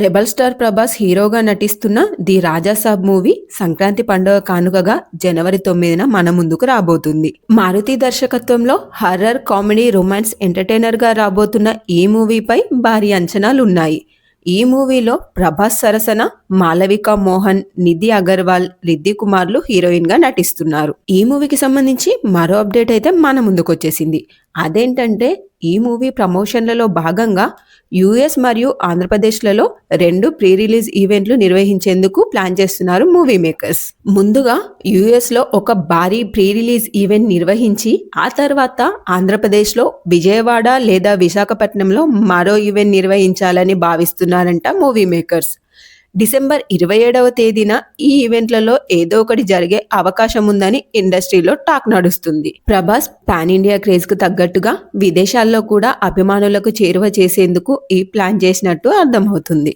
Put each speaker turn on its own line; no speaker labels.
Rebel star Prabhas హీరోగా నటిస్తున్న the Raja Saab movie Sankranti పండుగ కానుకగా జనవరి 9న మన ముందుకు రాబోతుంది. మారుతి దర్శకత్వంలో హర్రర్, కామెడీ, రొమాన్స్ ఎంటర్టైనర్గా రాబోతున్న ఈ మూవీపై భారీ అంచనాలున్నాయి. ఈ మూవీలో ప్రభాస్ సరసన మాలవిక మోహన్, నిధి అగర్వాల్, రిద్ది కుమార్లు హీరోయిన్ గా నటిస్తున్నారు. ఈ మూవీకి సంబంధించి మరో అప్డేట్ అయితే మన ముందుకు వచ్చేసింది. అదేంటంటే ఈ మూవీ ప్రమోషన్లలో భాగంగా యుఎస్ మరియు ఆంధ్రప్రదేశ్లలో 2 ప్రీ రిలీజ్ ఈవెంట్లు నిర్వహించేందుకు ప్లాన్ చేస్తున్నారు మూవీ మేకర్స్. ముందుగా యుఎస్ లో ఒక భారీ ప్రీ రిలీజ్ ఈవెంట్ నిర్వహించి ఆ తర్వాత ఆంధ్రప్రదేశ్లో విజయవాడ లేదా విశాఖపట్నంలో మరో ఈవెంట్ నిర్వహించాలని భావిస్తున్నారంట మూవీ మేకర్స్. డిసెంబర్ 27వ తేదీన ఈ ఈవెంట్లలో ఏదో ఒకటి జరిగే అవకాశం ఉందని ఇండస్ట్రీలో టాక్ నడుస్తుంది. ప్రభాస్ పాన్ ఇండియా క్రేజ్ కు తగ్గట్టుగా విదేశాల్లో కూడా అభిమానులకు చేరువ చేసేందుకు ఈ ప్లాన్ చేసినట్టు అర్థమవుతుంది.